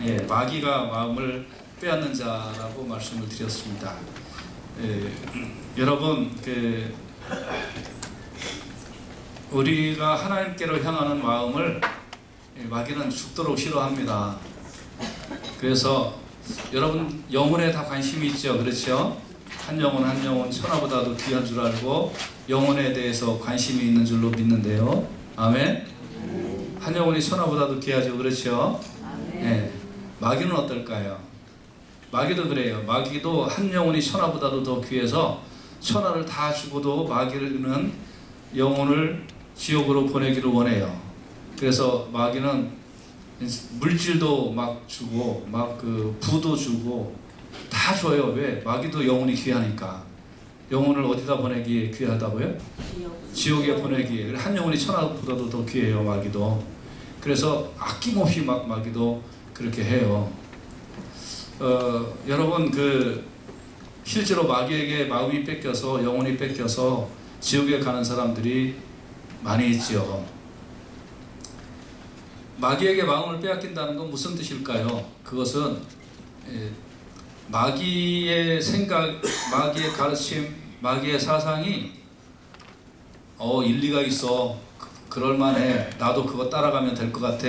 예, 마귀가 마음을 빼앗는 자라고 말씀을 드렸습니다. 예, 여러분, 우리가 하나님께로 향하는 마음을 마귀는 죽도록 싫어합니다. 그래서 여러분 영혼에 다 관심이 있죠, 그렇죠? 한 영혼 한 영혼 천하보다도 귀한 줄 알고 영혼에 대해서 관심이 있는 줄로 믿는데요. 아멘. 한 영혼이 천하보다도 귀하죠, 그렇죠? 예. 마귀는 어떨까요? 마귀도 그래요. 마귀도 한 영혼이 천하보다도 더 귀해서 천하를 다 주고도 마귀는 영혼을 지옥으로 보내기를 원해요. 그래서 마귀는 물질도 막 주고 막 부도 주고 다 줘요. 왜? 마귀도 영혼이 귀하니까. 영혼을 어디다 보내기에 귀하다고요? 지옥에 보내기에. 한 영혼이 천하보다도 더 귀해요, 마귀도. 그래서 아낌없이 막 마귀도 그렇게 해요. 여러분 실제로 마귀에게 마음이 뺏겨서 영혼이 뺏겨서 지옥에 가는 사람들이 많이 있죠. 마귀에게 마음을 빼앗긴다는 건 무슨 뜻일까요? 그것은 마귀의 생각, 마귀의 가르침, 마귀의 사상이 일리가 있어, 그럴만해, 나도 그거 따라가면 될 것 같아,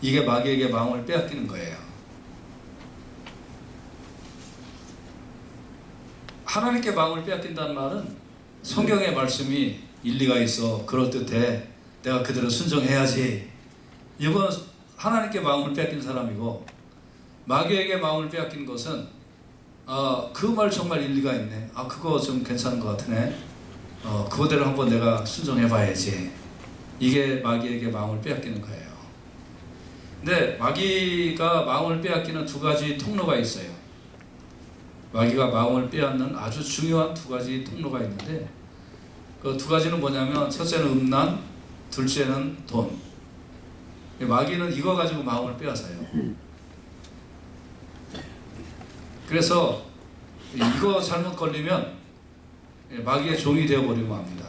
이게 마귀에게 마음을 빼앗기는 거예요. 하나님께 마음을 빼앗긴다는 말은 성경의 말씀이 일리가 있어, 그럴듯해, 내가 그대로 순종해야지, 이건 하나님께 마음을 빼앗긴 사람이고, 마귀에게 마음을 빼앗긴 것은 그 말 정말 일리가 있네, 그거 좀 괜찮은 것 같으네, 그거대로 한번 내가 순종해봐야지, 이게 마귀에게 마음을 빼앗기는 거예요. 근데 마귀가 마음을 빼앗기는 두 가지 통로가 있어요. 마귀가 마음을 빼앗는 아주 중요한 두 가지 통로가 있는데, 그 두 가지는 뭐냐면, 첫째는 음란, 둘째는 돈. 마귀는 이거 가지고 마음을 빼앗아요. 그래서 이거 잘못 걸리면 마귀의 종이 되어버리고 맙니다.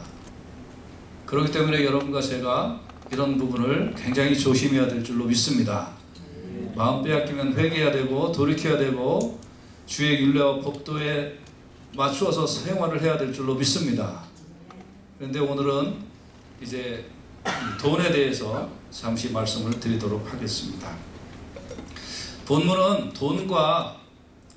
그렇기 때문에 여러분과 제가 이런 부분을 굉장히 조심해야 될 줄로 믿습니다. 마음 빼앗기면 회개해야 되고 돌이켜야 되고 주의 율례와 법도에 맞추어서 생활을 해야 될 줄로 믿습니다. 그런데 오늘은 이제 돈에 대해서 잠시 말씀을 드리도록 하겠습니다. 본문은 돈과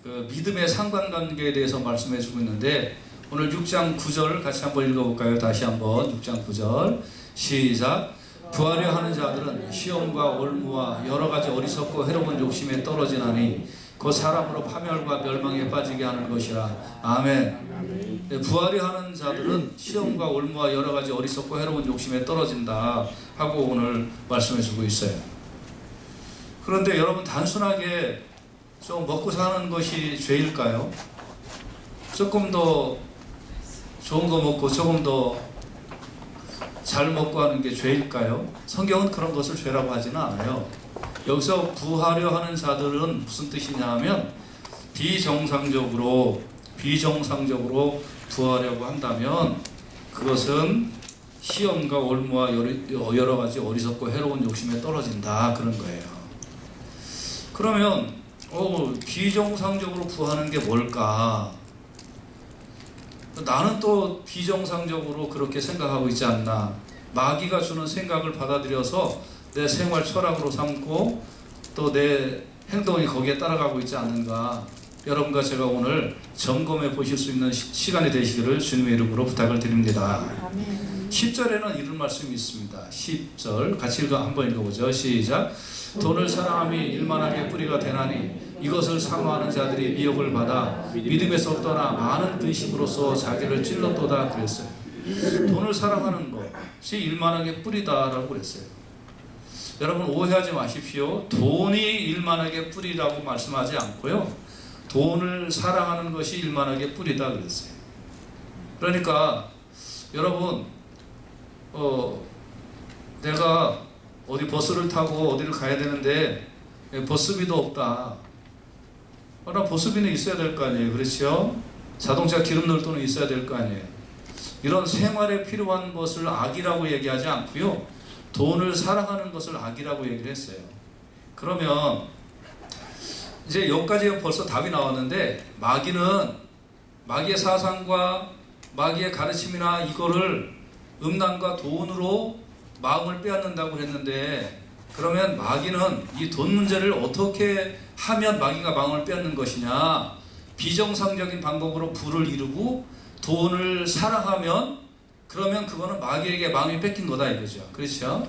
믿음의 상관관계에 대해서 말씀해 주고 있는데, 오늘 6장 9절 같이 한번 읽어볼까요? 다시 한번 6장 9절 시작. 구하려 하는 자들은 시험과 올무와 여러 가지 어리석고 해로운 욕심에 떨어지나니 그 사람으로 파멸과 멸망에 빠지게 하는 것이라. 아멘. 부하려 하는 자들은 시험과 올무와 여러 가지 어리석고 해로운 욕심에 떨어진다 하고 오늘 말씀해 주고 있어요. 그런데 여러분, 단순하게 좀 먹고 사는 것이 죄일까요? 조금 더 좋은 거 먹고 조금 더 잘 먹고 하는 게 죄일까요? 성경은 그런 것을 죄라고 하지는 않아요. 여기서 부하려 하는 자들은 무슨 뜻이냐 하면, 비정상적으로 부하려고 한다면 그것은 시험과 올무와 여러 가지 어리석고 해로운 욕심에 떨어진다, 그런 거예요. 그러면 비정상적으로 부하는 게 뭘까? 나는 또 비정상적으로 그렇게 생각하고 있지 않나? 마귀가 주는 생각을 받아들여서 내 생활 철학으로 삼고 또 내 행동이 거기에 따라가고 있지 않는가? 여러분과 제가 오늘 점검해 보실 수 있는 시간이 되시기를 주님의 이름으로 부탁을 드립니다. 10절에는 이런 말씀이 있습니다. 10절 같이 한번 읽어보죠. 시작. 돈을 사랑함이 일만하게 뿌리가 되나니 이것을 사모하는 자들이 미혹을 받아 믿음에서 떠나 많은 근심으로써 자기를 찔렀도다, 그랬어요. 돈을 사랑하는 것이 일만하게 뿌리다라고 그랬어요. 여러분, 오해하지 마십시오. 돈이 일만하게 뿌리라고 말씀하지 않고요, 돈을 사랑하는 것이 일만하게 뿌리다 그랬어요. 그러니까 여러분, 내가 어디 버스를 타고 어디를 가야 되는데 버스비도 없다. 그러나 버스비는 있어야 될 거 아니에요, 그렇죠? 자동차 기름 넣을 돈은 있어야 될 거 아니에요. 이런 생활에 필요한 것을 악이라고 얘기하지 않고요, 돈을 사랑하는 것을 악이라고 얘기를 했어요. 그러면 이제 여기까지 벌써 답이 나왔는데, 마귀의 사상과 마귀의 가르침이나 이거를 음란과 돈으로 마음을 빼앗는다고 했는데, 그러면 마귀는 이 돈 문제를 어떻게 하면 마귀가 마음을 빼앗는 것이냐? 비정상적인 방법으로 부를 이루고 돈을 사랑하면, 그러면 그거는 마귀에게 마음이 뺏긴 거다 이거죠. 그렇죠?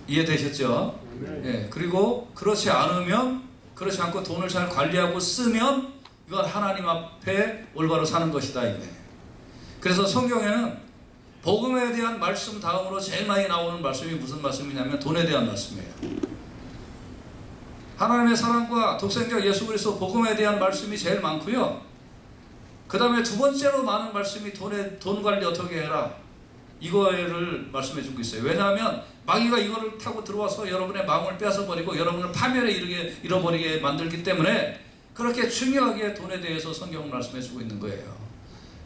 이해되셨죠? 예. 그리고 그렇지 않고 돈을 잘 관리하고 쓰면 이건 하나님 앞에 올바로 사는 것이다 이거예요. 그래서 성경에는 복음에 대한 말씀 다음으로 제일 많이 나오는 말씀이 무슨 말씀이냐면 돈에 대한 말씀이에요. 하나님의 사랑과 독생자 예수 그리스도 복음에 대한 말씀이 제일 많고요. 그 다음에 두 번째로 많은 말씀이 돈 관리 어떻게 해라, 이거를 말씀해 주고 있어요. 왜냐하면 마귀가 이거를 타고 들어와서 여러분의 마음을 뺏어버리고 여러분을 파멸에 이뤄버리게 만들기 때문에 그렇게 중요하게 돈에 대해서 성경은 말씀해 주고 있는 거예요.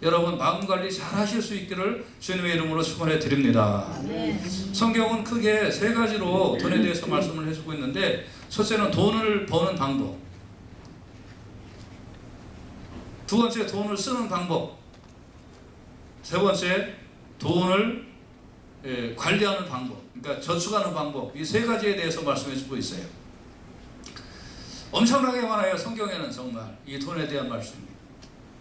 여러분 마음 관리 잘 하실 수 있기를 주님의 이름으로 축원해 드립니다. 성경은 크게 세 가지로 돈에 대해서 말씀을 해주고 있는데, 첫째는 돈을 버는 방법, 두 번째 돈을 쓰는 방법, 세 번째 돈을 관리하는 방법, 그러니까 저축하는 방법, 이 세 가지에 대해서 말씀해 주고 있어요. 엄청나게 많아요. 성경에는 정말 이 돈에 대한 말씀이.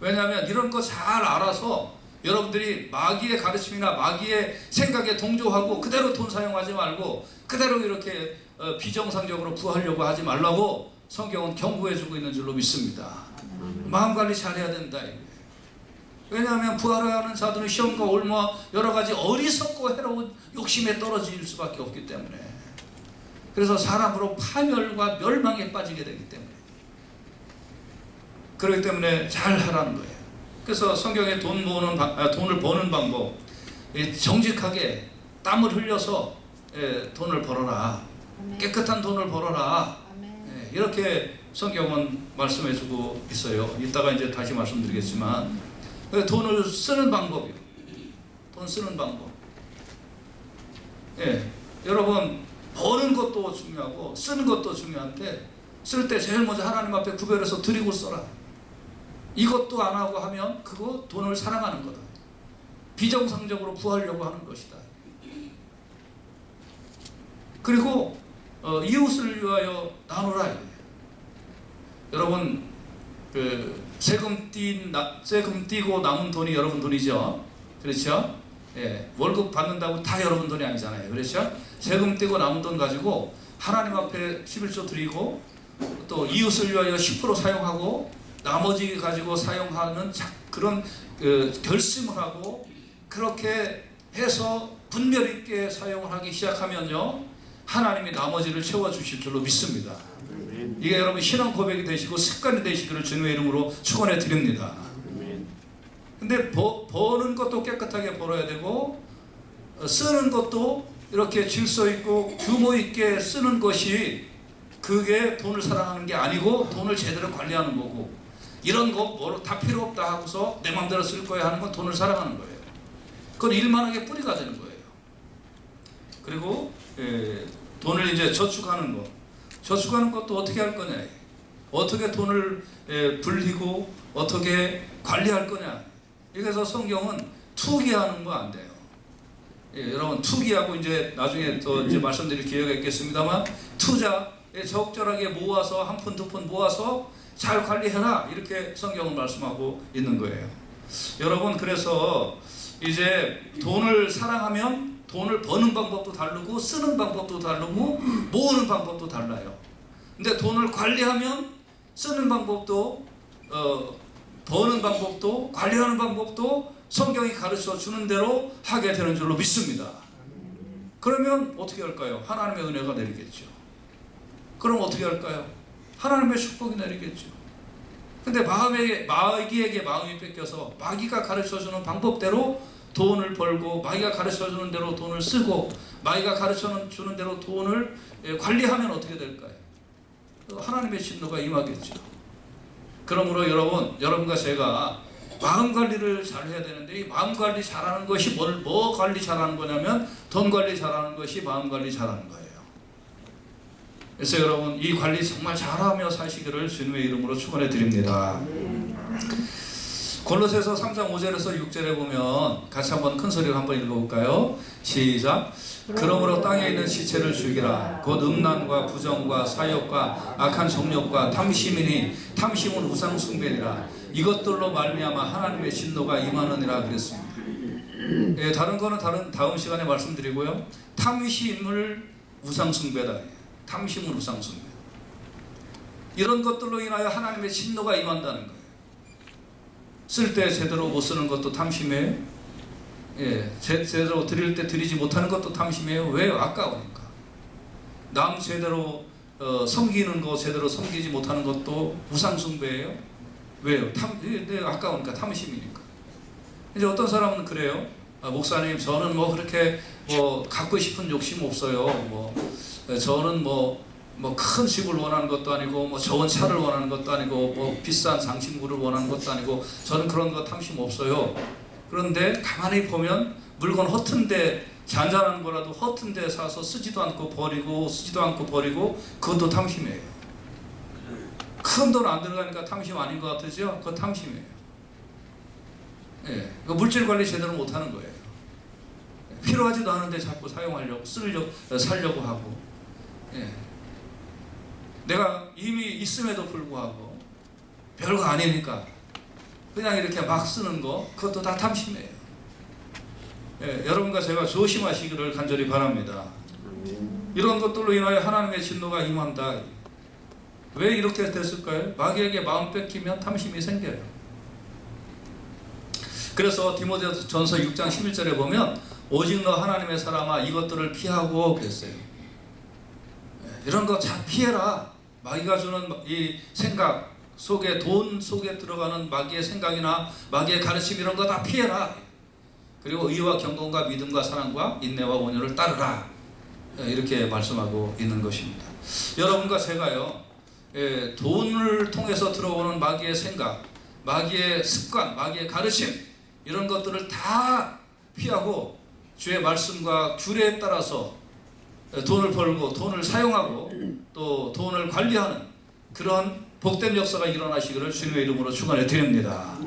왜냐하면 이런 거 잘 알아서 여러분들이 마귀의 가르침이나 마귀의 생각에 동조하고 그대로 돈 사용하지 말고 그대로 이렇게 비정상적으로 부하려고 하지 말라고 성경은 경고해 주고 있는 줄로 믿습니다. 마음 관리 잘해야 된다. 왜냐하면 부하려는 자들은 시험과 올무와 여러 가지 어리석고 해로운 욕심에 떨어질 수밖에 없기 때문에, 그래서 사람으로 파멸과 멸망에 빠지게 되기 때문에, 그렇기 때문에 잘 하라는 거예요. 그래서 성경에 돈을 버는 방법, 정직하게 땀을 흘려서 돈을 벌어라, 깨끗한 돈을 벌어라, 이렇게 성경은 말씀해주고 있어요. 이따가 이제 다시 말씀드리겠지만, 돈을 쓰는 방법이요. 돈 쓰는 방법. 여러분 버는 것도 중요하고 쓰는 것도 중요한데, 쓸 때 제일 먼저 하나님 앞에 구별해서 드리고 써라. 이것도 안 하고 하면 그거 돈을 사랑하는 거다. 비정상적으로 부하려고 하는 것이다. 그리고 이웃을 위하여 나누라. 여러분 세금 띄고 남은 돈이 여러분 돈이죠. 그렇죠? 월급 받는다고 다 여러분 돈이 아니잖아요. 그렇죠? 세금 띄고 남은 돈 가지고 하나님 앞에 11조 드리고, 또 이웃을 위하여 10% 사용하고 나머지 가지고 사용하는 그런 결심을 하고, 그렇게 해서 분별 있게 사용을 하기 시작하면요, 하나님이 나머지를 채워주실 줄로 믿습니다. 이게 여러분 신앙 고백이 되시고 습관이 되시기를 주님의 이름으로 축원해 드립니다. 근데 버는 것도 깨끗하게 벌어야 되고, 쓰는 것도 이렇게 질서 있고 규모 있게 쓰는 것이, 그게 돈을 사랑하는 게 아니고 돈을 제대로 관리하는 거고, 이런 거 다 필요 없다 하고서 내 마음대로 쓸 거야 하는 건 돈을 사랑하는 거예요. 그건 일만하게 뿌리가 되는 거예요. 그리고 돈을 이제 저축하는 거. 저축하는 것도 어떻게 할 거냐, 어떻게 돈을 불리고 어떻게 관리할 거냐. 그래서 성경은 투기하는 거 안 돼요. 여러분 투기하고 이제 나중에 더 이제 말씀드릴 기회가 있겠습니다만, 투자에 적절하게 모아서 한 푼 두 푼 모아서 잘 관리해라, 이렇게 성경은 말씀하고 있는 거예요. 여러분 그래서 이제 돈을 사랑하면 돈을 버는 방법도 다르고 쓰는 방법도 다르고 모으는 방법도 달라요. 근데 돈을 관리하면 쓰는 방법도 버는 방법도 관리하는 방법도 성경이 가르쳐 주는 대로 하게 되는 줄로 믿습니다. 그러면 어떻게 할까요? 하나님의 은혜가 내리겠죠. 그럼 어떻게 할까요? 하나님의 축복이 내리겠죠. 근데 마귀에게 마음이 뺏겨서 마귀가 가르쳐주는 방법대로 돈을 벌고, 마귀가 가르쳐주는 대로 돈을 쓰고, 마귀가 가르쳐주는 대로 돈을 관리하면 어떻게 될까요? 하나님의 진노가 임하겠죠. 그러므로 여러분과 제가 마음 관리를 잘 해야 되는데, 이 마음 관리 잘하는 것이 뭐 관리 잘하는 거냐면 돈 관리 잘하는 것이 마음 관리 잘하는 거예요. 그래서 여러분 이 관리 정말 잘하며 사시기를 주님의 이름으로 축원해 드립니다. 골로새서 3장 5절에서 6절에 보면 같이 한번 큰 소리로 한번 읽어볼까요? 시작. 그러므로 땅에 있는 시체를 죽이라. 곧 음란과 부정과 사욕과 악한 정욕과 탐심이니 탐심은 우상 숭배니라. 이것들로 말미암아 하나님의 진노가 임하느니라 그랬습니다. 예, 다른 거는 다음 시간에 말씀드리고요. 탐심을 우상 숭배다. 탐심은 우상 숭배. 이런 것들로 인하여 하나님의 진노가 임한다는 거예요. 쓸 때 제대로 못 쓰는 것도 탐심이에요. 예, 제대로 드릴 때 드리지 못하는 것도 탐심이에요. 왜요? 아까우니까. 남 제대로 섬기는 거 제대로 섬기지 못하는 것도 우상숭배예요. 왜요? 아까우니까, 탐심이니까. 이제 어떤 사람은 그래요. 목사님, 저는 뭐 그렇게 갖고 싶은 욕심 없어요. 저는 큰 집을 원하는 것도 아니고, 좋은 차를 원하는 것도 아니고, 비싼 장신구를 원하는 것도 아니고, 저는 그런 거 탐심 없어요. 그런데 가만히 보면 물건 허튼데, 잔잔한 거라도 허튼데 사서 쓰지도 않고 버리고 그것도 탐심이에요. 큰 돈 안 들어가니까 탐심 아닌 것 같으죠? 그거 탐심이에요. 예, 물질 관리 제대로 못하는 거예요. 필요하지도 않은데 자꾸 사용하려고 살려고 하고, 예. 내가 이미 있음에도 불구하고 별거 아니니까 그냥 이렇게 막 쓰는 거, 그것도 다 탐심이에요. 예, 여러분과 제가 조심하시기를 간절히 바랍니다. 이런 것들로 인하여 하나님의 진노가 임한다. 왜 이렇게 됐을까요? 마귀에게 마음 뺏기면 탐심이 생겨요. 그래서 디모데전서 6장 11절에 보면 오직 너 하나님의 사람아 이것들을 피하고 그랬어요. 이런 거 잘 피해라. 마귀가 주는 이 생각 속에, 돈 속에 들어가는 마귀의 생각이나 마귀의 가르침 이런 거 다 피해라. 그리고 의와 경건과 믿음과 사랑과 인내와 온유를 따르라. 이렇게 말씀하고 있는 것입니다. 여러분과 제가요, 돈을 통해서 들어오는 마귀의 생각, 마귀의 습관, 마귀의 가르침 이런 것들을 다 피하고 주의 말씀과 규례에 따라서 돈을 벌고 돈을 사용하고 또 돈을 관리하는 그런 복된 역사가 일어나시기를 주님의 이름으로 축원해 드립니다.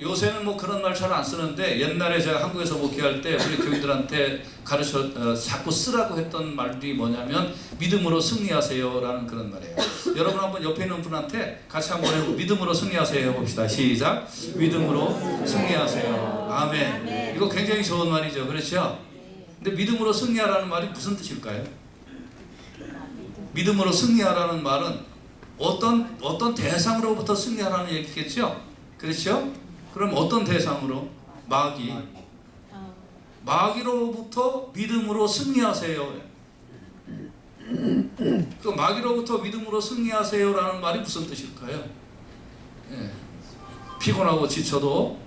요새는 그런 말 잘 안 쓰는데 옛날에 제가 한국에서 목회할 때 우리 교인들한테 자꾸 쓰라고 했던 말이 뭐냐면 믿음으로 승리하세요 라는 그런 말이에요. 여러분 한번 옆에 있는 분한테 같이 한번 해보고 믿음으로 승리하세요 해봅시다. 시작. 믿음으로 승리하세요. 아멘. 이거 굉장히 좋은 말이죠. 그렇죠? 근데 믿음으로 승리하라는 말이 무슨 뜻일까요? 믿음으로 승리하라는 말은 어떤 대상으로부터 승리하라는 얘기겠죠? 그렇죠? 그럼 어떤 대상으로? 마귀로부터 믿음으로 승리하세요. 그 마귀로부터 믿음으로 승리하세요라는 말이 무슨 뜻일까요? 예. 피곤하고 지쳐도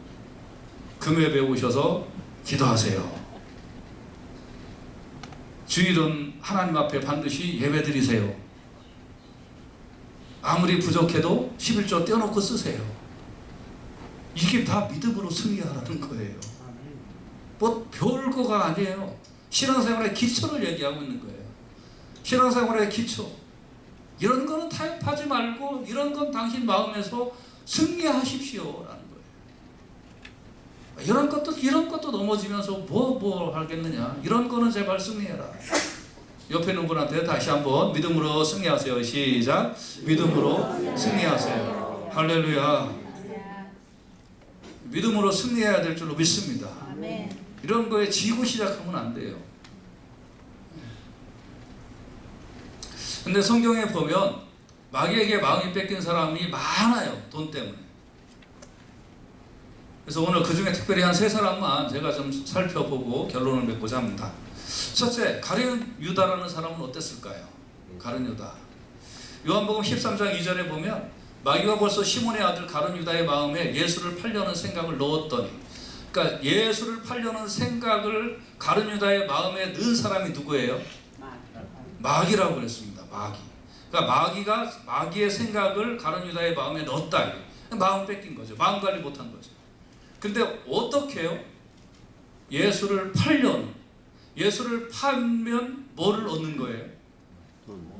금요 배우셔서 기도하세요. 주일은 하나님 앞에 반드시 예배드리세요. 아무리 부족해도 11조 떼어놓고 쓰세요. 이게 다 믿음으로 승리하라는 거예요. 별거가 아니에요. 신앙생활의 기초를 얘기하고 있는 거예요. 신앙생활의 기초. 이런 거는 타협하지 말고 이런 건 당신 마음에서 승리하십시오라는 거예요. 이런 것도 넘어지면서 뭐 하겠느냐. 이런 거는 제발 승리해라. 옆에 있는 분한테 다시 한번 믿음으로 승리하세요. 시작. 믿음으로 승리하세요. 할렐루야. 믿음으로 승리해야 될 줄로 믿습니다. 아멘. 이런 거에 지고 시작하면 안 돼요. 근데 성경에 보면 마귀에게 마음이 뺏긴 사람이 많아요. 돈 때문에. 그래서 오늘 그 중에 특별히 한 3사람만 제가 좀 살펴보고 결론을 맺고자 합니다. 첫째, 가룟 유다라는 사람은 어땠을까요? 가룟 유다. 요한복음 13장 2절에 보면 마귀가 벌써 시몬의 아들 가룟 유다의 마음에 예수를 팔려는 생각을 넣었더니, 그러니까 예수를 팔려는 생각을 가룟 유다의 마음에 넣은 사람이 누구예요? 마귀라고 그랬습니다. 마귀. 그러니까 마귀의 생각을 가룟 유다의 마음에 넣었다. 마음 뺏긴 거죠. 마음 관리 못한 거죠. 근데 어떻게 해요? 예수를 팔면 뭐를 얻는 거예요?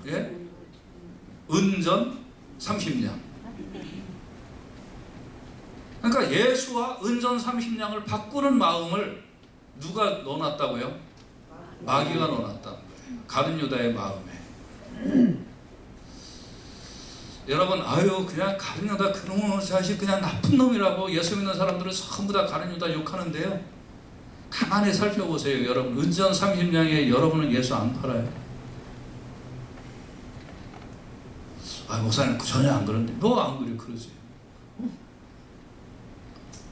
예? 은전 30냥. 그러니까 예수와 은전 30냥을 바꾸는 마음을 누가 넣어놨다고요? 마귀가 넣어놨다는 거예요. 가룟 유다의 마음에. 여러분, 아유 그냥 가룟 유다 그놈의 자식 그냥 나쁜 놈이라고 예수 믿는 사람들은 전부 다 가룟 유다 욕하는데요. 가만히 살펴보세요. 여러분, 은전 30냥에 여러분은 예수 안 팔아요. 아, 목사님 전혀 안 그런데. 뭐 안 그래? 그러지.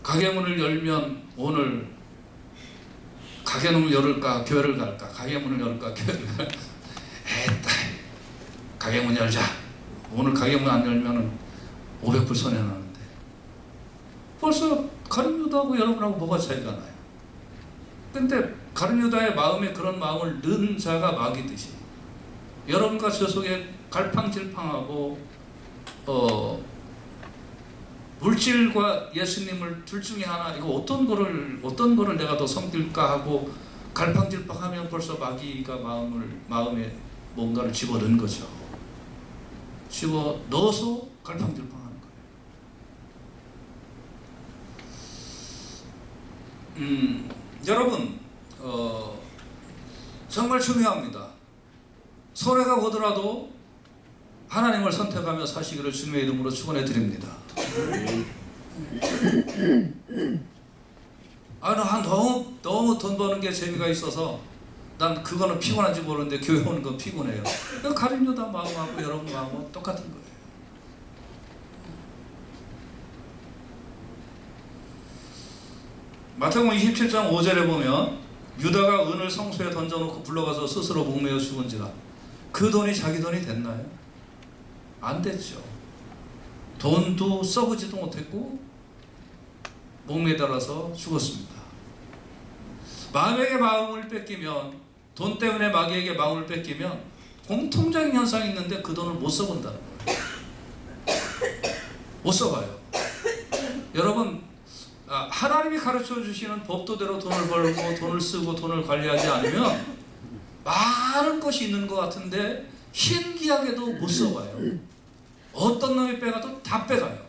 가게 문을 열면 오늘 가게 문을 열을까 교회를 갈까? 가게 문을 열을까 교회를 갈까? 에따, 가게 문 열자. 오늘 가게 문 안 열면은 500불 손해 나는데. 벌써 가룟 유다하고 여러분하고 뭐가 차이가 나요? 근데 가룟 유다의 마음에 그런 마음을 넣은 자가 마귀듯이 여러분과 저 속에 갈팡질팡하고 물질과 예수님을 둘 중에 하나, 이거 어떤 거를 내가 더 섬길까 하고 갈팡질팡하면 벌써 마귀가 마음에 뭔가를 집어넣은 거죠. 집어넣어서 갈팡질팡하는 거예요. 여러분, 정말 중요합니다. 손해가 오더라도 하나님을 선택하며 사시기를 주님의 이름으로 축원해 드립니다. 너무 돈 버는 게 재미가 있어서 난 그거는 피곤한지 모르는데 교회 오는 건 피곤해요. 가룟 유다 마음하고 여러분 마음은 똑같은 거예요. 마태복음 27장 5절에 보면 유다가 은을 성소에 던져놓고 불러가서 스스로 목매어 죽은지라. 그 돈이 자기 돈이 됐나요? 안 됐죠. 돈도 써보지도 못했고 목매달아서 죽었습니다. 마귀에게 마음을 뺏기면, 돈 때문에 마귀에게 마음을 뺏기면 공통적인 현상이 있는데 그 돈을 못 써본다는 거예요. 못 써봐요. 여러분, 하나님이 가르쳐 주시는 법도대로 돈을 벌고 돈을 쓰고 돈을 관리하지 않으면 많은 것이 있는 것 같은데 신기하게도 못 써봐요. 어떤 놈이 빼가도 다 빼가요.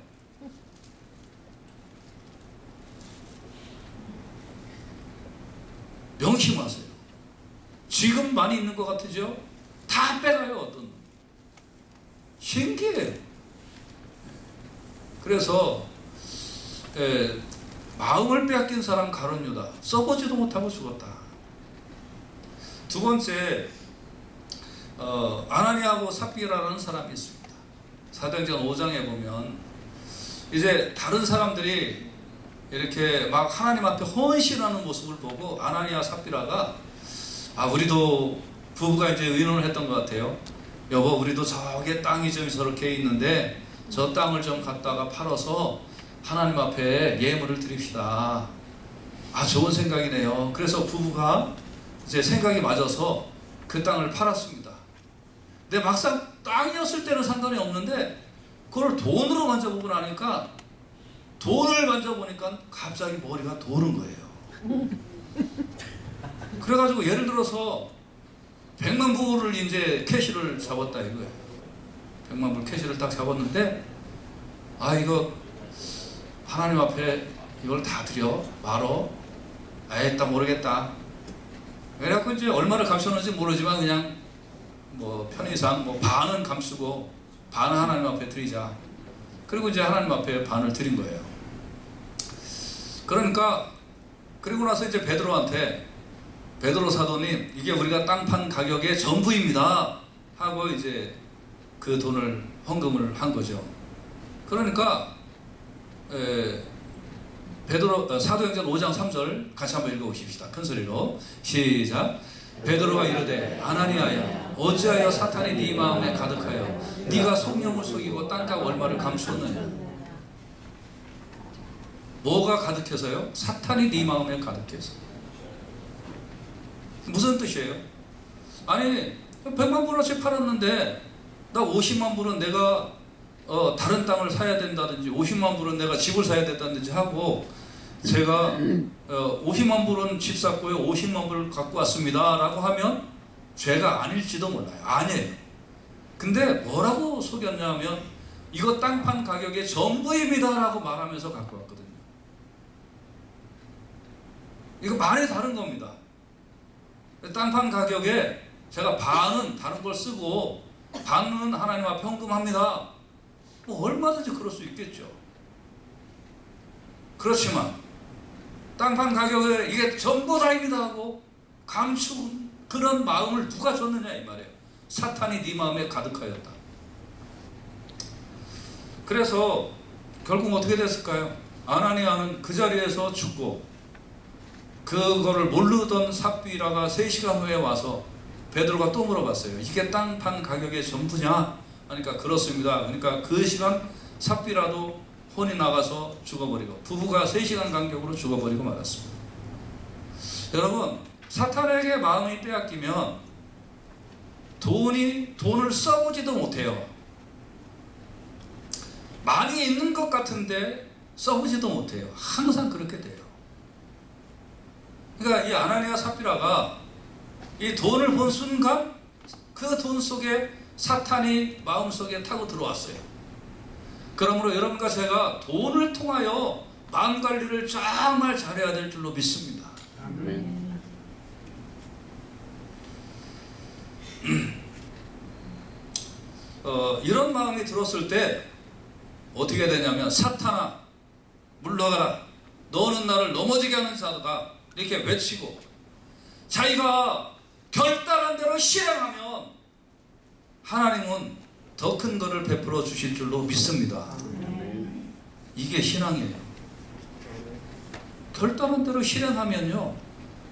명심하세요. 지금 많이 있는 것 같으죠? 다 빼가요. 어떤 놈. 신기해요. 그래서 마음을 빼앗긴 사람 가룟 유다, 써보지도 못하고 죽었다. 두 번째, 아나니아하고 삽비라라는 사람이 있습니다. 사도행전 5장에 보면 이제 다른 사람들이 이렇게 막 하나님 앞에 헌신하는 모습을 보고 아나니아 삽비라가 우리도 부부가 이제 의논을 했던 것 같아요. 여보, 우리도 저게 땅이 좀 저렇게 있는데 저 땅을 좀 갖다가 팔아서 하나님 앞에 예물을 드립시다. 좋은 생각이네요. 그래서 부부가 이제 생각이 맞아서 그 땅을 팔았습니다. 근데 막상 땅이었을 때는 상관이 없는데 그걸 돈으로 만져보고 나니까, 돈을 만져보니까 갑자기 머리가 도는 거예요. 그래가지고 예를 들어서 100만 불을 이제 캐시를 잡았다 이거예요. 100만 불 캐시를 딱 잡았는데, 이거 하나님 앞에 이걸 다 드려 말어. 딱 모르겠다. 그래갖고 이제 얼마를 감추는지 모르지만 그냥 뭐 편의상 뭐 반은 감추고 반은 하나님 앞에 드리자. 그리고 이제 하나님 앞에 반을 드린 거예요. 그러니까 그리고 나서 이제 베드로한테, 베드로 사도님, 이게 우리가 땅 판 가격의 전부입니다 하고 이제 그 돈을 헌금을 한 거죠. 그러니까 베드로, 사도행전 5장 3절 같이 한번 읽어보십시다. 큰 소리로 시작. 베드로가 이르되 아나니아야, 어찌하여 사탄이 네 마음에 가득하여 네가 성령을 속이고 땅값 얼마를 감추었느냐. 뭐가 가득해서요? 사탄이 네 마음에 가득해서. 무슨 뜻이에요? 아니 100만 불어치 팔았는데 나 50만 불은 내가 다른 땅을 사야 된다든지 50만 불은 내가 집을 사야 된다든지 하고, 제가 50만 불은 집 샀고요 50만 불을 갖고 왔습니다 라고 하면 죄가 아닐지도 몰라요. 아니에요. 근데 뭐라고 속였냐면 이거 땅판 가격의 전부입니다 라고 말하면서 갖고 왔거든요. 이거 많이 다른 겁니다. 땅판 가격에 제가 반은 다른 걸 쓰고 반은 하나님 앞에 헌금합니다. 뭐 얼마든지 그럴 수 있겠죠. 그렇지만 땅판 가격에 이게 전부 다입니다 하고 감춘 그런 마음을 누가 줬느냐 이 말이에요. 사탄이 네 마음에 가득하였다. 그래서 결국 어떻게 됐을까요? 아나니아는 그 자리에서 죽고 그거를 모르던 삽비라가 3시간 후에 와서 베드로가 또 물어봤어요. 이게 땅판 가격의 전부냐? 하니까 그렇습니다. 그러니까 그 시간 삽비라도 혼이 나가서 죽어버리고 부부가 3시간 간격으로 죽어버리고 말았습니다. 여러분, 사탄에게 마음이 빼앗기면 돈을 써보지도 못해요. 많이 있는 것 같은데 써보지도 못해요. 항상 그렇게 돼요. 그러니까 이 아나니아 삽비라가 이 돈을 본 순간 그 돈 속에 사탄이 마음속에 타고 들어왔어요. 그러므로 여러분과 제가 돈을 통하여 마음 관리를 정말 잘해야 될 줄로 믿습니다. 아멘. 이런 마음이 들었을 때 어떻게 되냐면 사탄아 물러가라, 너는 나를 넘어지게 하는 자다 이렇게 외치고 자기가 결단한 대로 실행하면 하나님은 더 큰 것을 베풀어 주실 줄로 믿습니다. 이게 신앙이에요. 결단한 대로 실행하면요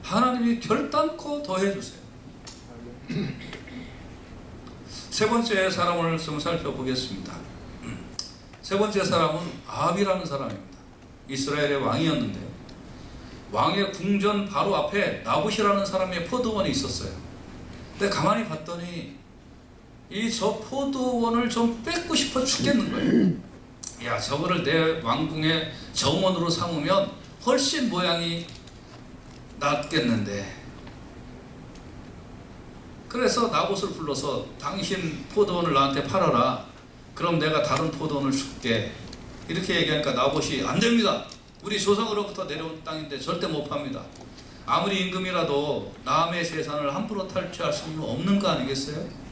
하나님이 결단코 더해 주세요. 세 번째 사람을 좀 살펴보겠습니다. 세 번째 사람은 아합이라는 사람입니다. 이스라엘의 왕이었는데요. 왕의 궁전 바로 앞에 나봇이라는 사람의 포도원이 있었어요. 근데 가만히 봤더니 저 포도원을 좀 뺏고 싶어 죽겠는 거예요. 야, 저거를 내 왕궁의 정원으로 삼으면 훨씬 모양이 낫겠는데. 그래서 나봇을 불러서 당신 포도원을 나한테 팔아라. 그럼 내가 다른 포도원을 줄게. 이렇게 얘기하니까 나봇이 안 됩니다. 우리 조상으로부터 내려온 땅인데 절대 못 팝니다. 아무리 임금이라도 남의 재산을 함부로 탈취할 수는 없는 거 아니겠어요?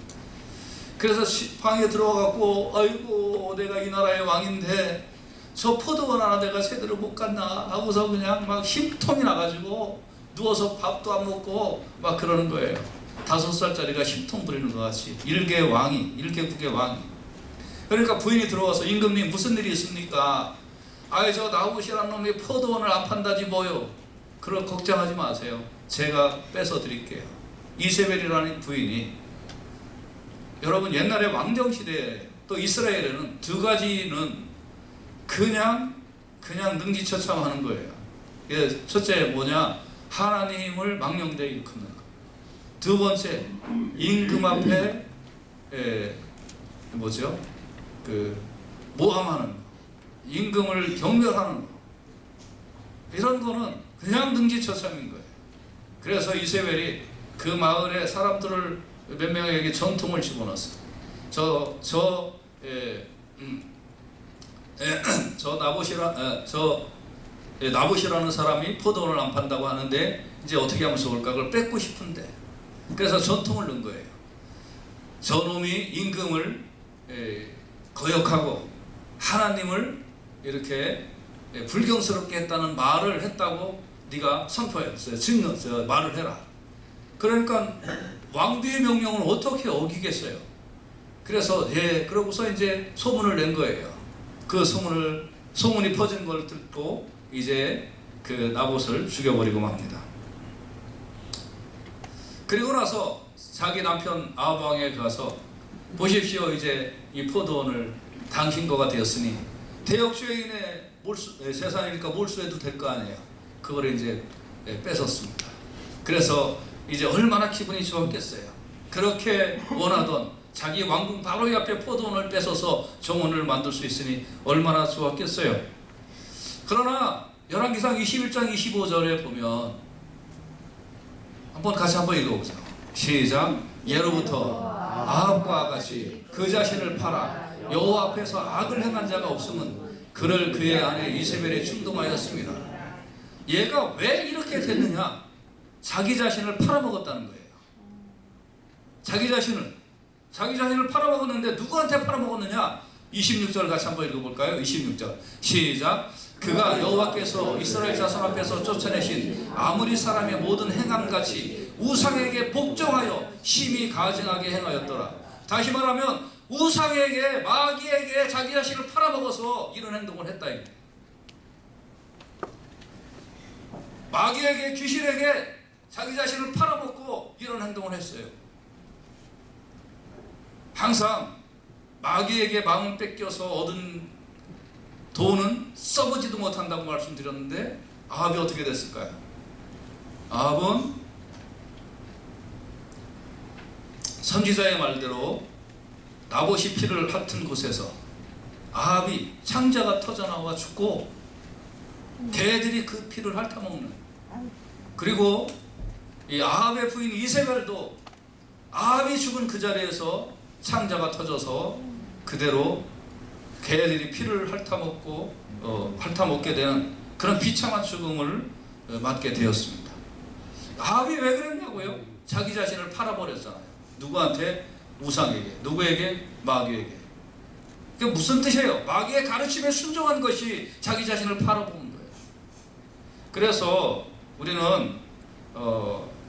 그래서 방에 들어가갖고 아이고 내가 이 나라의 왕인데 저 포도원 하나 내가 제대로 못 갔나 하고서 그냥 막 힘통이 나가지고 누워서 밥도 안 먹고 막 그러는 거예요. 5살짜리가 힘통 부리는 것 같이 일개국의 왕이. 그러니까 부인이 들어와서 임금님 무슨 일이 있습니까? 아이 저 나봇이라는 놈이 포도원을 안 판다지 뭐요. 그걸 걱정하지 마세요. 제가 뺏어 드릴게요. 이세벨이라는 부인이, 여러분 옛날에 왕정시대에 또 이스라엘에는 두 가지는 그냥 능지처참하는 거예요. 첫째 뭐냐? 하나님을 망령되게 일컫는 거. 두 번째 임금 앞에 모함하는 거. 임금을 경멸하는 거. 이런 거는 그냥 능지처참인 거예요. 그래서 이세벨이 그 마을의 사람들을 몇 명에게 전통을 집어넣었어요. 나봇이라는 사람이 포도원을 안 판다고 하는데 이제 어떻게 하면 좋을까? 그걸 뺏고 싶은데. 그래서 전통을 넣은 거예요. 저놈이 임금을 거역하고 하나님을 이렇게 불경스럽게 했다는 말을 했다고 네가 선포했어요. 말을 해라. 그러니까 왕비의 명령을 어떻게 어기겠어요? 그래서 그러고서 이제 소문을 낸 거예요. 그 소문이 퍼진 걸 듣고 이제 그 나봇을 죽여버리고 맙니다. 그리고 나서 자기 남편 아합 왕에 가서 보십시오, 이제 이 포도원을 당신 거가 되었으니 대역죄인의 재산이니까 몰수해도 될 거 아니에요. 그걸 이제 뺏었습니다. 그래서 이제 얼마나 기분이 좋았겠어요. 그렇게 원하던 자기 왕궁 바로 옆에 포도원을 뺏어서 정원을 만들 수 있으니 얼마나 좋았겠어요. 그러나 열왕기상 21장 25절에 보면 같이 한번 읽어보자. 시작. 예로부터 아합과 같이 그 자신을 팔아 여호와 앞에서 악을 행한 자가 없으면 그를 그의 아내 이세벨에 충동하였습니다. 얘가 왜 이렇게 됐느냐? 자기 자신을 팔아먹었다는 거예요. 자기 자신을 팔아먹었는데 누구한테 팔아먹었느냐? 26절 같이 한번 읽어볼까요? 26절 시작. 그가 여호와께서 이스라엘 자손 앞에서 쫓아내신 아무리 사람의 모든 행함같이 우상에게 복종하여 심히 가증하게 행하였더라. 다시 말하면 우상에게, 마귀에게 자기 자신을 팔아먹어서 이런 행동을 했다. 마귀에게, 귀신에게 자기 자신을 팔아먹고 이런 행동을 했어요. 항상 마귀에게 마음을 뺏겨서 얻은 돈은 써보지도 못한다고 말씀드렸는데 아합이 어떻게 됐을까요? 아합은 선지자의 말대로 나봇이 피를 핥은 곳에서 아합이 창자가 터져나와 죽고 개들이 그 피를 핥아먹는, 그리고 이 아합의 부인 이세벨도 아합이 죽은 그 자리에서 창자가 터져서 그대로 개들이 피를 핥아먹게 되는 그런 비참한 죽음을 맞게 되었습니다. 아합이 왜 그랬냐고요? 자기 자신을 팔아버렸잖아요. 누구한테? 우상에게. 누구에게? 마귀에게. 그게 무슨 뜻이에요? 마귀의 가르침에 순종한 것이 자기 자신을 팔아먹은 거예요. 그래서 우리는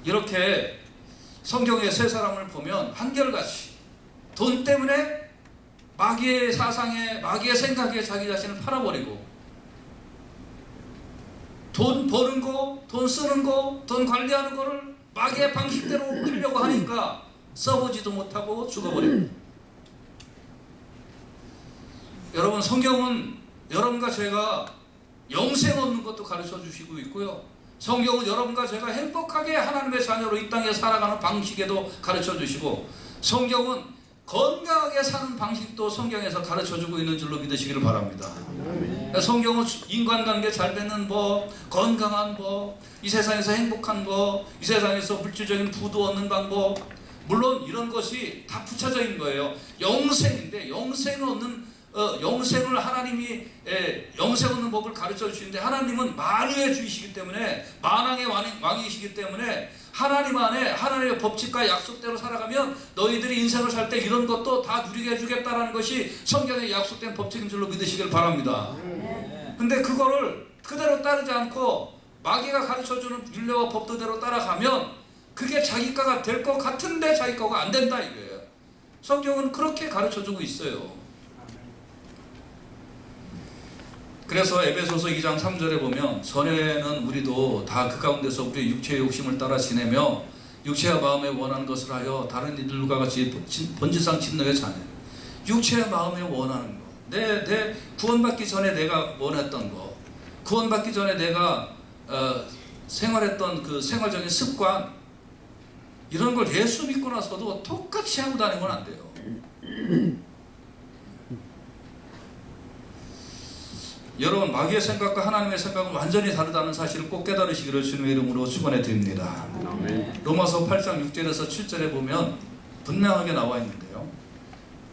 이렇게 성경의 세 사람을 보면 한결같이 돈 때문에 마귀의 사상에, 마귀의 생각에 자기 자신을 팔아버리고, 돈 버는 거, 돈 쓰는 거, 돈 관리하는 거를 마귀의 방식대로 하려고 하니까 써보지도 못하고 죽어버립니다. 여러분, 성경은 여러분과 제가 영생 얻는 것도 가르쳐 주시고 있고요, 성경은 여러분과 제가 행복하게 하나님의 자녀로 이 땅에 살아가는 방식에도 가르쳐 주시고, 성경은 건강하게 사는 방식도 성경에서 가르쳐주고 있는 줄로 믿으시기를 바랍니다. 성경은 인간관계 잘 되는 법, 건강한 법, 이 세상에서 행복한 법, 이 세상에서 물질적인 부도 얻는 방법, 물론 이런 것이 다 붙여져 있는 거예요. 영생인데 영생을 얻는 영생을 하나님이 영생 얻는 법을 가르쳐 주시는데, 하나님은 만유의 주이시기 때문에, 만왕의 왕이시기 때문에 하나님 안에 하나님의 법칙과 약속대로 살아가면 너희들이 인생을 살 때 이런 것도 다 누리게 해주겠다라는 것이 성경에 약속된 법칙인 줄로 믿으시길 바랍니다. 근데 그거를 그대로 따르지 않고 마귀가 가르쳐주는 율례와 법도대로 따라가면 그게 자기 거가 될 것 같은데 자기 거가 안 된다 이거예요. 성경은 그렇게 가르쳐주고 있어요. 그래서 에베소서 2장 3절에 보면, 전에는 우리도 다 그 가운데서 우리 육체의 욕심을 따라 지내며 육체와 마음에 원하는 것을 하여 다른 이들과 같이 본질상 진노의 자녀, 육체와 마음에 원하는 거, 내 구원받기 전에 내가 원했던 거, 구원받기 전에 내가 생활했던 그 생활적인 습관, 이런 걸 예수 믿고 나서도 똑같이 하고 다니면 안 돼요. 여러분, 마귀의 생각과 하나님의 생각은 완전히 다르다는 사실을 꼭 깨달으시기를 주님의 이름으로 축원해 드립니다. 로마서 8장 6절에서 7절에 보면 분명하게 나와 있는데요,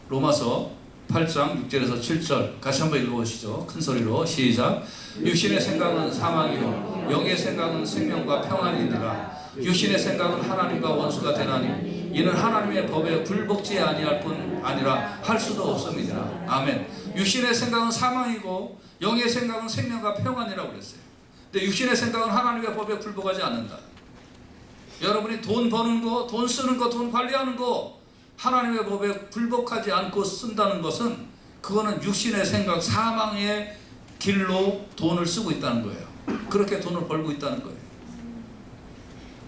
로마서 8장 6절에서 7절 같이 한번 읽어보시죠. 큰 소리로 시작. 육신의 생각은 사망이요 영의 생각은 생명과 평안이니라. 육신의 생각은 하나님과 원수가 되나니 이는 하나님의 법에 굴복지 아니할 뿐 아니라 할 수도 없음이니라. 아멘. 육신의 생각은 사망이고 영의 생각은 생명과 평안이라고 그랬어요. 근데 육신의 생각은 하나님의 법에 굴복하지 않는다. 여러분이 돈 버는 거, 돈 쓰는 거, 돈 관리하는 거 하나님의 법에 굴복하지 않고 쓴다는 것은, 그거는 육신의 생각, 사망의 길로 돈을 쓰고 있다는 거예요. 그렇게 돈을 벌고 있다는 거예요.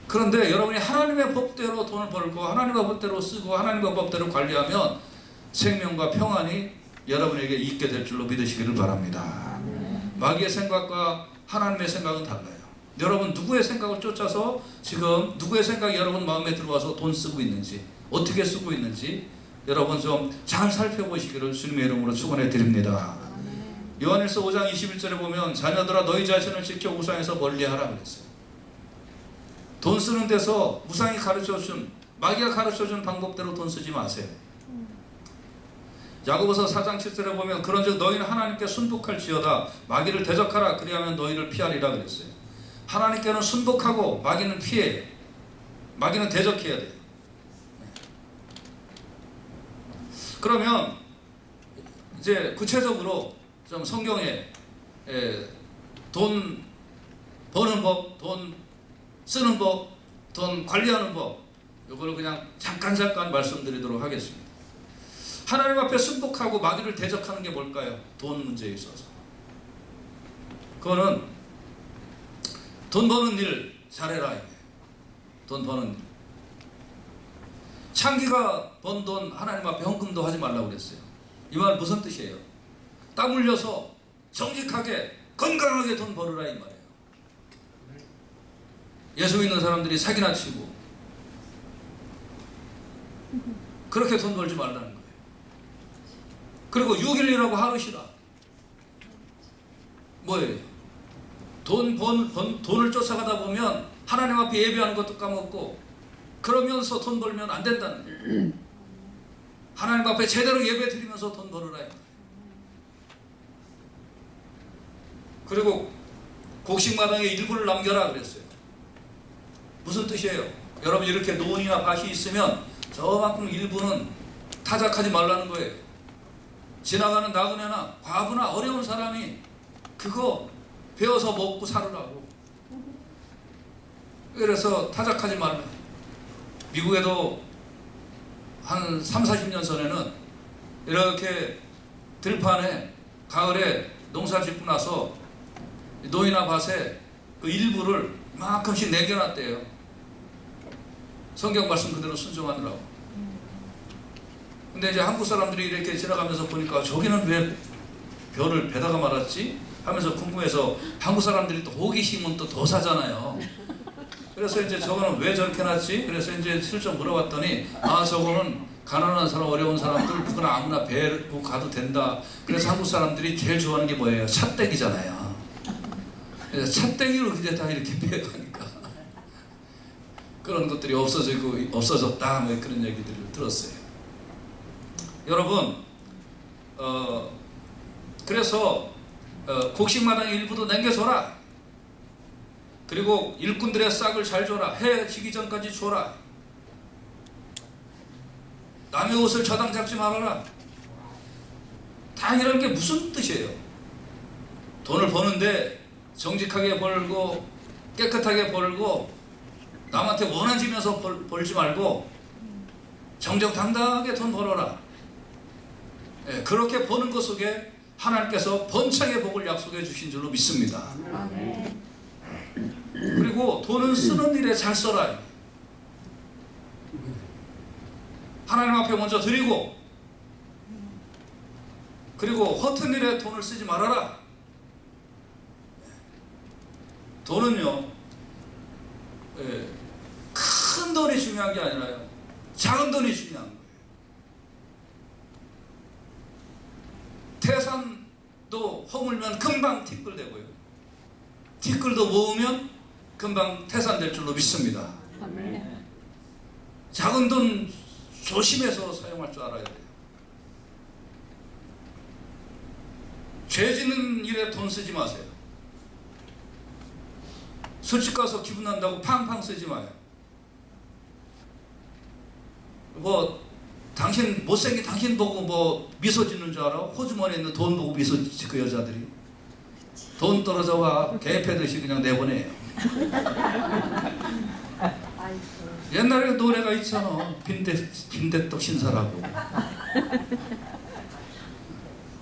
그런데 여러분이 하나님의 법대로 돈을 벌고 하나님의 법대로 쓰고 하나님의 법대로 관리하면 생명과 평안이 여러분에게 있게 될 줄로 믿으시기를 바랍니다. 마귀의 생각과 하나님의 생각은 달라요. 여러분, 누구의 생각을 쫓아서 지금 누구의 생각이 여러분 마음에 들어와서 돈 쓰고 있는지, 어떻게 쓰고 있는지 여러분 좀 잘 살펴보시기를 주님의 이름으로 축원해 드립니다. 요한일서 5장 21절에 보면, 자녀들아 너희 자신을 지켜 우상에서 멀리하라 그랬어요. 돈 쓰는 데서 우상이 가르쳐준 마귀가 가르쳐준 방법대로 돈 쓰지 마세요. 야고보서 4장 7절에 보면 그런즉 너희는 하나님께 순복할지어다 마귀를 대적하라 그리하면 너희를 피하리라 그랬어요. 하나님께는 순복하고 마귀는 피해요. 마귀는 대적해야 돼요. 그러면 이제 구체적으로 좀 성경에 돈 버는 법, 돈 쓰는 법, 돈 관리하는 법, 이걸 그냥 잠깐 말씀드리도록 하겠습니다. 하나님 앞에 순복하고 마귀를 대적하는 게 뭘까요? 돈 문제에 있어서. 그거는 돈 버는 일 잘해라. 돈 버는 일. 창기가 번 돈 하나님 앞에 헌금도 하지 말라고 그랬어요. 이 말 무슨 뜻이에요? 땀 흘려서 정직하게 건강하게 돈 벌으라 이 말이에요. 예수 믿는 사람들이 사기나 치고 그렇게 돈 벌지 말라는 거예요. 그리고 6일이라고 하루시라. 뭐예요? 돈을 쫓아가다 보면 하나님 앞에 예배하는 것도 까먹고 그러면서 돈 벌면 안 된다는 거예요. 하나님 앞에 제대로 예배 드리면서 돈 벌으라. 그리고 곡식마당에 일부를 남겨라 그랬어요. 무슨 뜻이에요? 여러분 이렇게 논이나 밭이 있으면 저만큼 일부는 타작하지 말라는 거예요. 지나가는 나그네나 과부나 어려운 사람이 그거 배워서 먹고 살으라고. 그래서 타작하지 말라. 미국에도 한 3, 40년 전에는 이렇게 들판에 가을에 농사 짓고 나서 노이나 밭에 그 일부를 이만큼씩 남겨놨대요. 성경 말씀 그대로 순종하느라고. 근데 이제 한국 사람들이 이렇게 지나가면서 보니까 저기는 왜 벼를 베다가 말았지? 하면서 궁금해서 한국 사람들이 또 호기심은 또 더 사잖아요. 그래서 이제 저거는 왜 저렇게 놨지? 그래서 이제 슬쩍 물어봤더니 아 저거는 가난한 사람 어려운 사람들 누구나 아무나 베고 가도 된다. 그래서 한국 사람들이 제일 좋아하는 게 뭐예요? 찻대기잖아요. 그래서 찻대기로 이제 다 이렇게 베가니까 그런 것들이 없어졌다 뭐 그런 얘기들을 들었어요. 여러분 그래서 곡식마당의 일부도 남겨줘라. 그리고 일꾼들의 싹을 잘 줘라. 해 지기 전까지 줘라. 남의 옷을 저당 잡지 말아라. 다 이런 게 무슨 뜻이에요? 돈을 버는데 정직하게 벌고 깨끗하게 벌고 남한테 원한지면서 벌지 말고 정정당당하게 돈 벌어라. 예, 그렇게 버는 것 속에 하나님께서 번창의 복을 약속해 주신 줄로 믿습니다. 그리고 돈은 쓰는 일에 잘 써라. 하나님 앞에 먼저 드리고 그리고 허튼 일에 돈을 쓰지 말아라. 돈은요 큰 돈이 중요한 게 아니라요 작은 돈이 중요한 거예요. 태산도 허물면 금방 티끌되고요 티끌도 모으면 금방 태산될 줄로 믿습니다. 작은 돈 조심해서 사용할 줄 알아야 돼요. 죄 짓는 일에 돈 쓰지 마세요. 술집 가서 기분 난다고 팡팡 쓰지 마요. 뭐 당신 못생긴 당신 보고 뭐 미소 짓는 줄 알아? 호주머니에 있는 돈 보고 미소 짓지 그 여자들이. 돈 떨어져 와 개패듯이 그냥 내보내요. 옛날에 노래가 있잖아. 빈대떡 신사라고.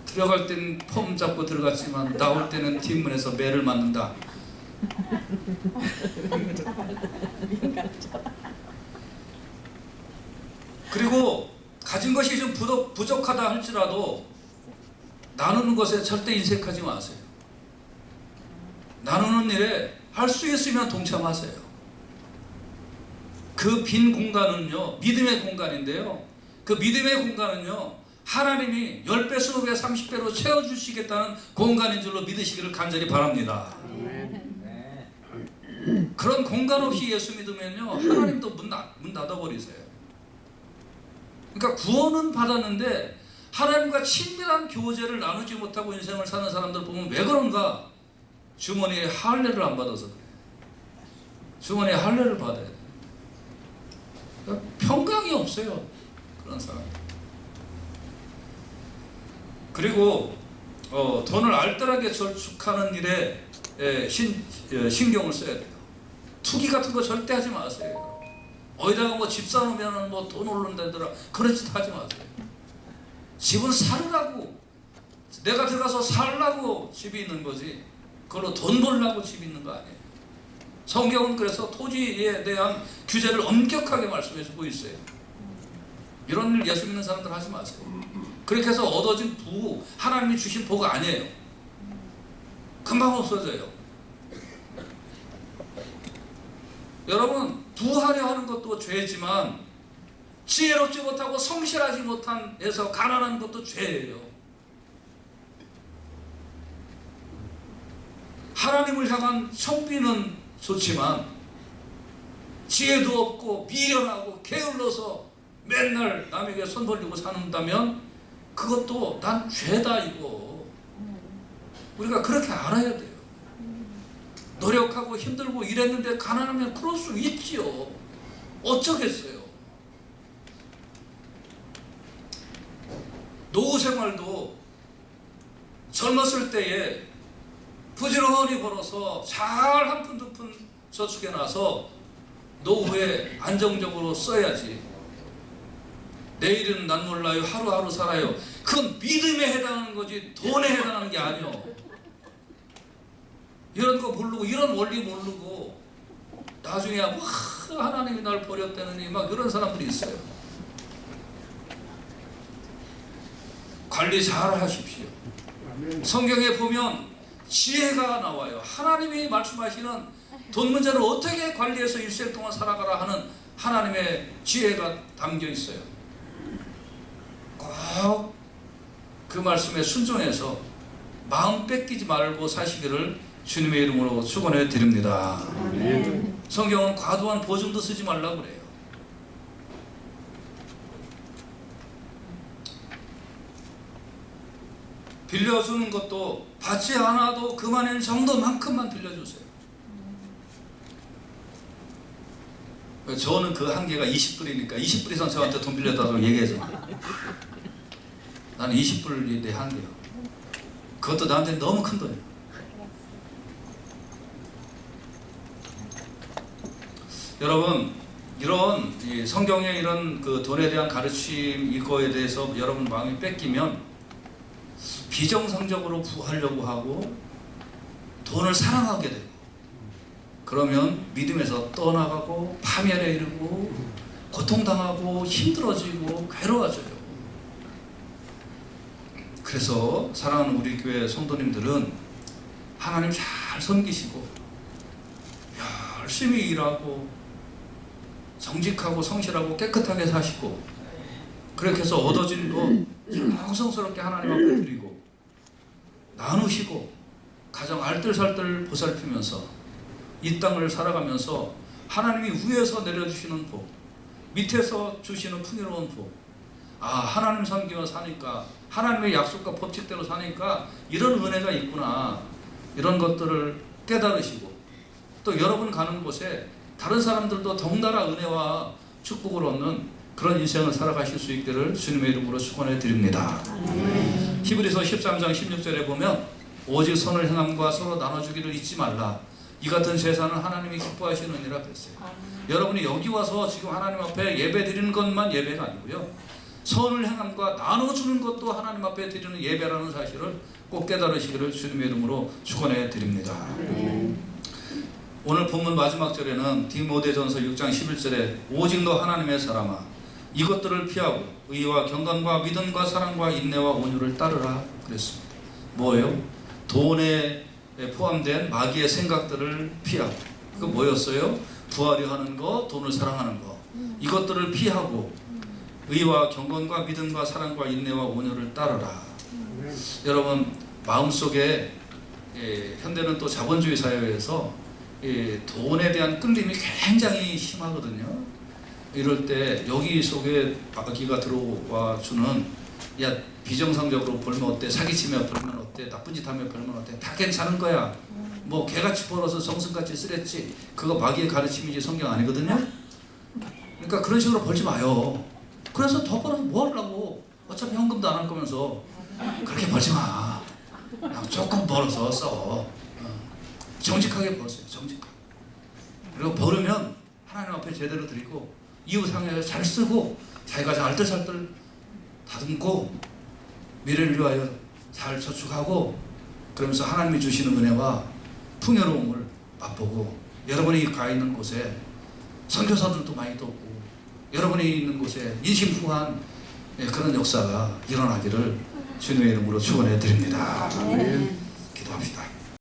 들어갈 땐 폼 잡고 들어갔지만 나올 때는 뒷문에서 매를 맞는다. 그리고 가진 것이 좀 부족하다 할지라도 나누는 것에 절대 인색하지 마세요. 나누는 일에 할 수 있으면 동참하세요. 그 빈 공간은요 믿음의 공간인데요 그 믿음의 공간은요 하나님이 10배, 20배, 30배로 채워주시겠다는 공간인 줄로 믿으시기를 간절히 바랍니다. 그런 공간 없이 예수 믿으면요 하나님도 문 닫아버리세요. 그러니까 구원은 받았는데 하나님과 친밀한 교제를 나누지 못하고 인생을 사는 사람들 보면 왜 그런가? 주머니에 할례를 안 받아서 그래요. 주머니에 할례를 받아야 돼요. 그러니까 평강이 없어요, 그런 사람. 그리고 돈을 알뜰하게 저축하는 일에 신경을 써야 돼요. 투기 같은 거 절대 하지 마세요. 어디다가 뭐 집 사놓으면 뭐 돈 오른다더라, 그런 짓 하지 마세요. 집은 살으라고, 내가 들어가서 살라고 집이 있는 거지, 그걸로 돈 벌라고 집이 있는 거 아니에요. 성경은 그래서 토지에 대한 규제를 엄격하게 말씀해 주고 있어요. 이런 일 예수 믿는 사람들 하지 마세요. 그렇게 해서 얻어진 부, 하나님이 주신 복이 아니에요. 금방 없어져요. 여러분, 부하려 하는 것도 죄지만 지혜롭지 못하고 성실하지 못한 해서 가난한 것도 죄예요. 하나님을 향한 성비는 좋지만 지혜도 없고 미련하고 게을러서 맨날 남에게 손 벌리고 산다면 그것도 난 죄다 이거. 우리가 그렇게 알아야 돼요. 노력하고 힘들고 일했는데 가난하면 그럴 수 있지요. 어쩌겠어요. 노후 생활도 젊었을 때에 부지런히 벌어서 잘 한 푼 두 푼 저축해놔서 노후에 안정적으로 써야지. 내일은 난 몰라요, 하루하루 살아요. 그건 믿음에 해당하는 거지 돈에 해당하는 게 아니요. 이런 거 모르고, 이런 원리 모르고 나중에 하나님이 날 버렸다느니 막 이런 사람들이 있어요. 관리 잘 하십시오. 성경에 보면 지혜가 나와요. 하나님이 말씀하시는 돈 문제를 어떻게 관리해서 일생 동안 살아가라 하는 하나님의 지혜가 담겨 있어요. 꼭 그 말씀에 순종해서 마음 뺏기지 말고 사시기를 주님의 이름으로 축원해 드립니다. 성경은 과도한 보증도 쓰지 말라고 그래요. 빌려주는 것도 받지 않아도 그만한 정도만큼만 빌려주세요. 저는 그 한계가 20불이니까 20불 이상 저한테 돈 빌려달라고 얘기해서 나는 20불이 내 한계야. 그것도 나한테 너무 큰 돈이야. 여러분, 이런 성경의 이런 그 돈에 대한 가르침 이거에 대해서 여러분 마음이 뺏기면 비정상적으로 부하려고 하고 돈을 사랑하게 되고, 그러면 믿음에서 떠나가고 파멸에 이르고 고통당하고 힘들어지고 괴로워져요. 그래서 사랑하는 우리 교회 성도님들은 하나님 잘 섬기시고 열심히 일하고 정직하고 성실하고 깨끗하게 사시고, 그렇게 해서 얻어진 거 정성스럽게 하나님 앞에 드리고 나누시고 가정 알뜰살뜰 보살피면서 이 땅을 살아가면서 하나님이 위에서 내려주시는 복, 밑에서 주시는 풍요로운 복, 하나님 섬기며 사니까, 하나님의 약속과 법칙대로 사니까 이런 은혜가 있구나, 이런 것들을 깨달으시고, 또 여러분 가는 곳에 다른 사람들도 덩달아 은혜와 축복을 얻는 그런 인생을 살아가실 수 있기를 주님의 이름으로 축원해 드립니다. 히브리서 13장 16절에 보면 오직 선을 행함과 서로 나눠주기를 잊지 말라. 이 같은 제사는 하나님이 기뻐하시느니라 그랬어요. 여러분이 여기 와서 지금 하나님 앞에 예배 드리는 것만 예배가 아니고요, 선을 행함과 나눠주는 것도 하나님 앞에 드리는 예배라는 사실을 꼭 깨달으시기를 주님의 이름으로 축원해 드립니다. 오늘 본문 마지막 절에는 디모데전서 6장 11절에 오직 너 하나님의 사람아 이것들을 피하고 의와 경건과 믿음과 사랑과 인내와 온유를 따르라 그랬습니다. 뭐예요? 돈에 포함된 마귀의 생각들을 피하고, 그 뭐였어요? 부하려 하는 거, 돈을 사랑하는 거, 이것들을 피하고 의와 경건과 믿음과 사랑과 인내와 온유를 따르라. 여러분, 마음속에 현대는 또 자본주의 사회에서 돈에 대한 끌림이 굉장히 심하거든요. 이럴 때 여기 속에 마귀가 들어와 주는 야 비정상적으로 벌면 어때, 사기치며 벌면 어때, 나쁜 짓 하며 벌면 어때, 다 괜찮은 거야. 뭐 개같이 벌어서 정승같이 쓰랬지. 그거 마귀의 가르침이지 성경 아니거든요. 그러니까 그런 식으로 벌지 마요. 그래서 더 벌어서 뭐 하려고. 어차피 현금도 안 할 거면서 그렇게 벌지 마. 그냥 조금 벌어서 써. 정직하게 벌었어요. 정직하게. 그리고 벌으면 하나님 앞에 제대로 드리고 이웃 상에서 잘 쓰고 자기가 잘 알뜰살뜰 다듬고 미래를 위하여 잘 저축하고 그러면서 하나님이 주시는 은혜와 풍요로움을 맛보고 여러분이 가 있는 곳에 선교사들도 많이 돕고 여러분이 있는 곳에 인심풍한 그런 역사가 일어나기를 주님의 이름으로 축원해 드립니다. 기도합시다.